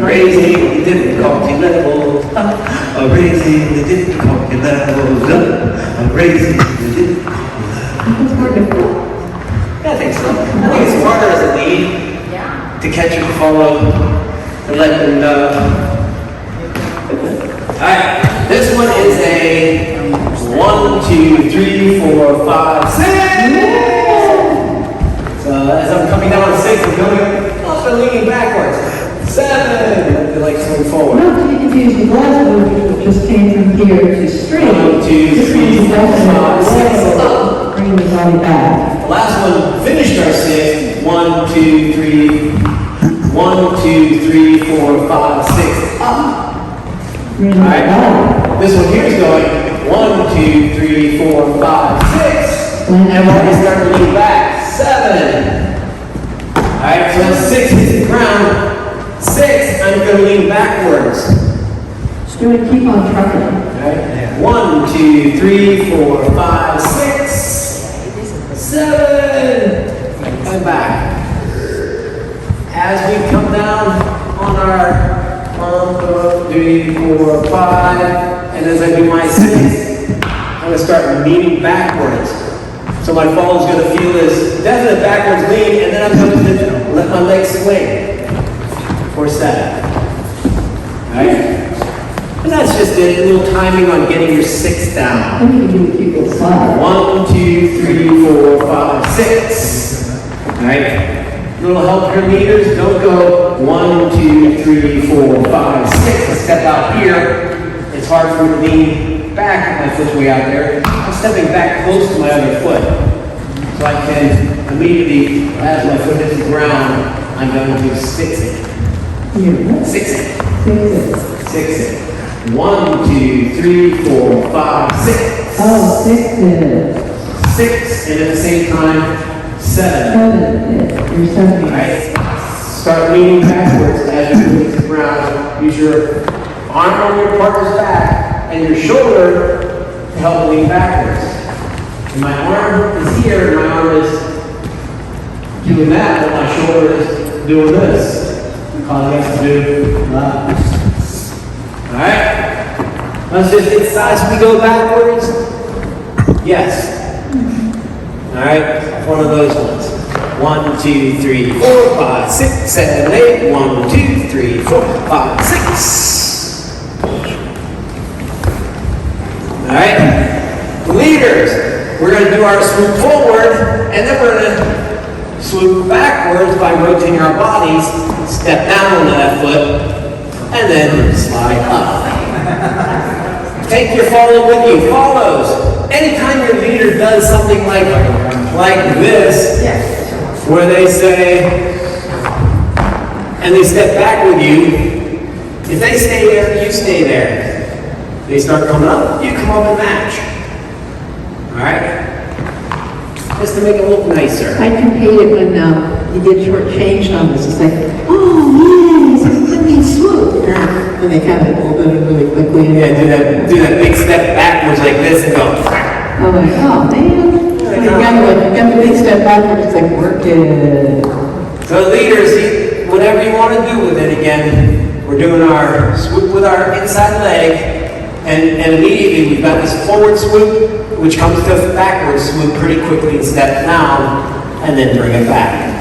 Raising the difficulty levels up. Raising the difficulty levels up. Raising the difficulty levels. Yeah, I think so. I think it's harder as a lead to catch and follow and let them know. Alright, this one is a 1, 2, 3, 4, 5, 6. So as I'm coming down on 6, I'm going up and leaning backwards. 7. Like swing forward. Not to be confused with the last one, which just came from here to straight. 1, 2, 3, 4, 5, 6. Bringing the body back. The last one finished our 6. 1, 2, 3. 1, 2, 3, 4, 5, 6. Up. Alright, this one here is going 1, 2, 3, 4, 5, 6. And I've already started to lean back. 7. Alright, so 6 hits the ground. 6, I'm going to lean backwards. Stuart, keep on trucking. Alright, 1, 2, 3, 4, 5, 6. 7. And back. As we come down on our 1, 2, 3, 4, 5, and as I do my 6, I'm going to start leaning backwards. So my fall is going to feel this definite backwards lean, and then I'm going to let my legs swing for 7. Alright? And that's just it, a little timing on getting your 6 down. I think you do keep it slide. 1, 2, 3, 4, 5, 6. Alright? Little help here, leaders. Don't go 1, 2, 3, 4, 5, 6. I step out here. It's hard for me to lean back if my foot's way out there. I'm stepping back close to my other foot. So I can immediately, as my foot hits the ground, I'm going to 6 it. 6 it. 6 it. 1, 2, 3, 4, 5, 6. Oh, 6 it. 6, and at the same time, 7. You're 7. Alright? Start leaning backwards as you move to the ground. Use your arm on your partner's back and your shoulder to help lean backwards. And my arm is here, and my arm is doing that, but my shoulder is doing this. Causing us to do that. Alright? Let's just hit sides as we go backwards. Yes. Alright? One of those ones. 1, 2, 3, 4, 5, 6, 7, 8. 1, 2, 3, 4, 5, 6. Alright? Leaders, we're going to do our swoop forward, and then we're going to swoop backwards by rotating our bodies, step down onto that foot, and then slide up. Take your follow with you. Follows. Anytime your leader does something like this, where they say, and they step back with you, if they stay there, you stay there. They start coming up, you come up and match. Alright? Just to make it look nicer. I can hate it when you get shortchanged on this. It's like, oh, yes, let me swoop. And they kind of hold it really quickly. Yeah, do that big step backwards like this and go. I'm like, oh, man. You got the big step backwards. It's like, work it. So leaders, whatever you want to do with it, again, we're doing our swoop with our inside leg. And immediately we've got this forward swoop, which comes to a backward swoop pretty quickly and step down, and then bring it back.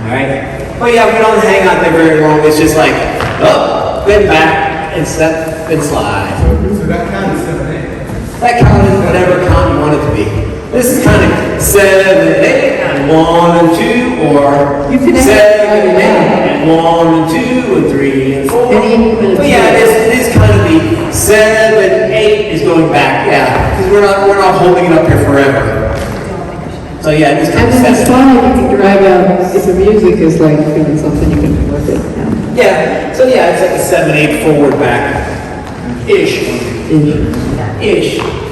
Alright? But yeah, we don't hang out there very long. It's just like, up, then back, and step, and slide. So that count is 7, 8. That count is whatever count you want it to be. This is kind of 7, 8, and 1 and 2, or You can 7, 8, and 1 and 2, and 3 and 4. But yeah, it is kind of the 7, 8 is going back, yeah, because we're not holding it up here forever. So yeah, just kind And of then the 7. slide you can drag out if the music is like doing something you can work it. Yeah, so yeah, it's like a 7, 8 forward back ish,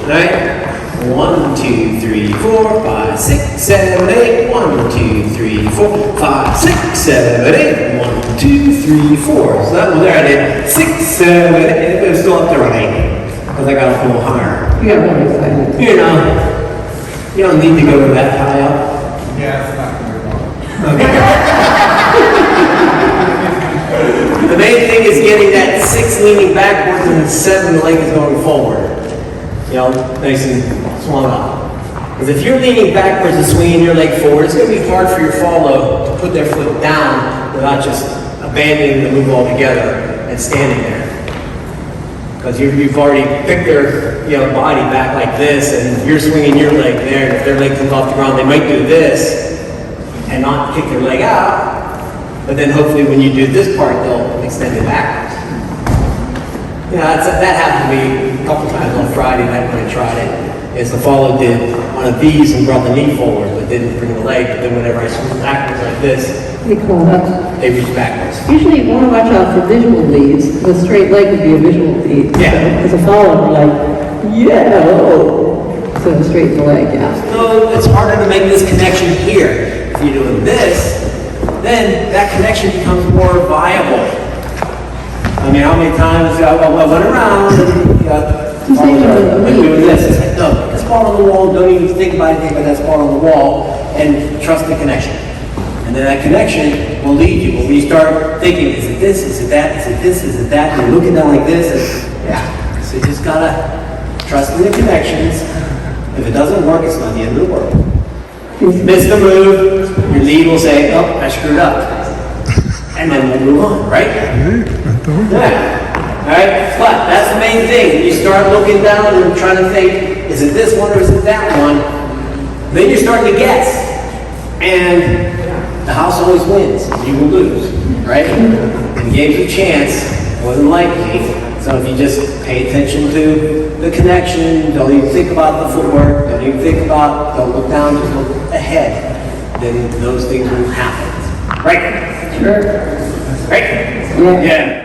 right? 1, 2, 3, 4, 5, 6, 7, 8. 1, 2, 3, 4, 5, 6, 7, 8. 1, 2, 3, 4. So that one there I did 6, 7, 8. It was still up there on 8 because I got a little higher. You got really excited. You know, you don't need to go that high up. Yeah, it's not very long. Okay. The main thing is getting that 6 leaning backwards and 7 the leg is going forward. You know, nice and swung up. Because if you're leaning backwards and swinging your leg forward, it's going to be hard for your follow to put their foot down without just abandoning the move altogether and standing there. Because you've already picked their body back like this, and you're swinging your leg there, and if their leg comes off the ground, they might do this and not kick their leg out, but then hopefully when you do this part, they'll extend it backwards. That happened to me a couple times on Friday night when I tried it. Is the follow did one of these and brought the knee forward, but didn't bring the leg, but then whenever I swing backwards like this, They call it up. they reach backwards. Usually you want to watch out for visual leads. The straight leg would be a visual lead. Yeah. So as a follower, we're like, yeah, oh. So straighten the leg, yeah. So it's harder to make this connection here. If you're doing this, then that connection becomes more viable. I mean, how many times I went around and like doing this. It's like, no, put this ball on the wall, don't even think about anything but that spot on the wall, and trust the connection. And then that connection will lead you. But when you start thinking, is it this, is it that, is it this, is it that, and you're looking down like this, and yeah. So you just gotta trust in the connections. If it doesn't work, it's not the end of the world. If you miss the move, your lead will say, oh, I screwed up. And then we'll move on, right? Yeah. Alright? But that's the main thing. When you start looking down and trying to think, is it this one or is it that one? Then you're starting to guess. And the house always wins. You will lose. Right? And gave you a chance, more than likely. So if you just pay attention to the connection, don't even think about the footwork, don't look down, just look ahead, then those things will happen. Right? Sure. Right? Yeah. Yeah.